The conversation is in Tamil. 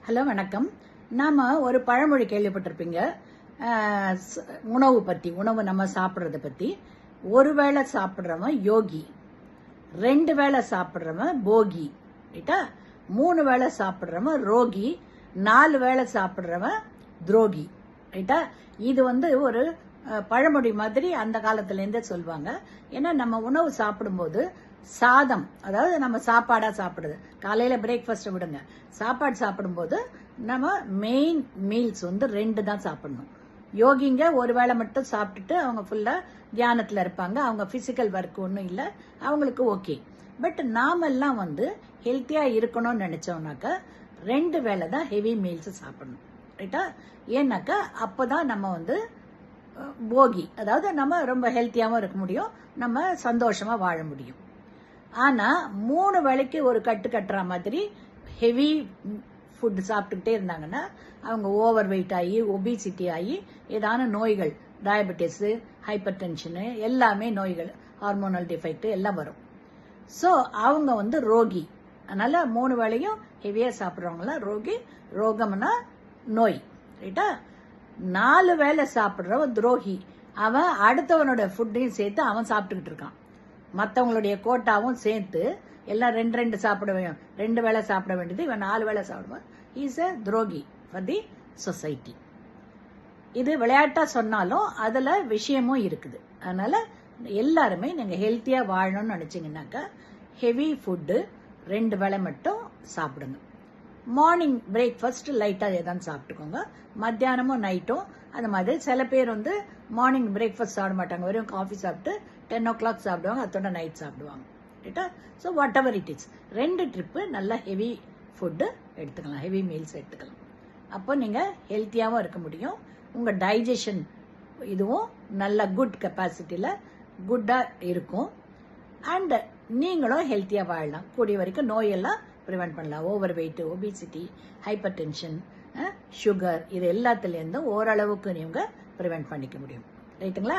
ஹலோ வணக்கம். நாம் ஒரு பழமொழி கேள்விப்பட்டிருப்பீங்க உணவு பற்றி. உணவு நம்ம சாப்பிட்றத பற்றி. ஒரு வேளை சாப்பிட்றவன் யோகி, 2 வேளை சாப்பிட்றவன் போகி, ரைட்டா? 3 வேளை சாப்பிட்றவன் ரோகி, 4 வேளை சாப்பிட்றவன் துரோகி, ரைட்டா? இது ஒரு பழமொழி மாதிரி அந்த காலத்துலேருந்தே சொல்லுவாங்க. ஏன்னா நம்ம உணவு சாப்பிடும்போது சாதம், அதாவது நம்ம சாப்பாடா சாப்பிடுது, காலையில பிரேக்ஃபாஸ்ட்டை விடுங்க, சாப்பாடு சாப்பிடும்போது நம்ம மெயின் மீல்ஸ் 2 தான் சாப்பிடணும். யோகிங்க ஒரு வேளை மட்டும் சாப்பிட்டுட்டு அவங்க ஃபுல்லா தியானத்துல இருப்பாங்க, அவங்க பிசிக்கல் ஒர்க் ஒன்றும் இல்லை, அவங்களுக்கு ஓகே. பட் நாமெல்லாம் ஹெல்த்தியா இருக்கணும்னு நினைச்சோம்னாக்கா 2 வேளை தான் ஹெவி மீல்ஸ் சாப்பிடணும், ரைட்டா? ஏன்னாக்கா அப்பதான் நம்ம போகி, அதாவது நம்ம ரொம்ப ஹெல்த்தியாவும் இருக்க முடியும், நம்ம சந்தோஷமா வாழ முடியும். ஆனா 3 வேளைக்கு ஒரு கட்டு கட்டுற மாதிரி ஹெவி ஃபுட் சாப்பிட்டுக்கிட்டே இருந்தாங்கன்னா அவங்க ஓவர் வெயிட் ஆகி ஒபிசிட்டி ஆகி ஏதான நோய்கள், டயபெட்டிஸ், ஹைப்பர் டென்ஷனு, எல்லாமே நோய்கள், ஹார்மோனல் டிஃபெக்ட் எல்லாம் வரும். ஸோ அவங்க ரோகி. அதனால 3 வேளையும் ஹெவியா சாப்பிட்றவங்களாம் ரோகி. ரோகம்னா நோய், ரைட்டா? 4 வேளை சாப்பிட்றவன் துரோகி. அவன் அடுத்தவனோட ஃபுட்டையும் சேர்த்து அவன் சாப்பிட்டுக்கிட்டு இருக்கான். மற்றவங்களுடைய கோட்டாவும் சேர்த்து எல்லாம் 2 சாப்பிட வேணும், 2 வேளை சாப்பிட வேண்டியது இவன் 4 வேளை சாப்பிடுவான். இஸ் அ துரோகி ஃபார் தி சொசைட்டி. இது விளையாட்டா சொன்னாலும் அதுல விஷயமும் இருக்குது. அதனால எல்லாருமே நீங்க ஹெல்த்தியா வாழணும்னு நினைச்சீங்கன்னாக்கா ஹெவி ஃபுட்டு 2 வேளை மட்டும் சாப்பிடுங்க. மார்னிங் பிரேக்ஃபாஸ்ட் லைட்டா ஏதாவது சாப்பிட்டுக்கோங்க. மத்தியானமும் நைட்டும் அந்த மாதிரி. சில பேர் மார்னிங் பிரேக்ஃபாஸ்ட் சாப்பிட மாட்டாங்க, வெறும் காஃபி சாப்பிட்டு 10 o'clock சாப்பிடுவாங்க, அதோட நைட் சாப்பிடுவாங்க, ரைட்டா? So what ever it is, 2 trip நல்லா ஹெவி ஃபுட்டு எடுத்துக்கலாம், ஹெவி மீல்ஸ் எடுத்துக்கலாம். அப்போ நீங்கள் ஹெல்த்தியாகவும் இருக்க முடியும், உங்கள் டைஜஷன் இதுவும் நல்ல குட் கெப்பாசிட்டியில் குட்டாக இருக்கும், அண்ட் நீங்களும் ஹெல்த்தியாக வாழலாம். கூடிய வரைக்கும் நோயெல்லாம் ப்ரிவெண்ட் பண்ணலாம். Over weight, obesity, hyper tension, sugar, இது எல்லாத்துலேருந்தும் ஓரளவுக்கு நீங்கள் ப்ரிவெண்ட் பண்ணிக்க முடியும், ரைட்டுங்களா?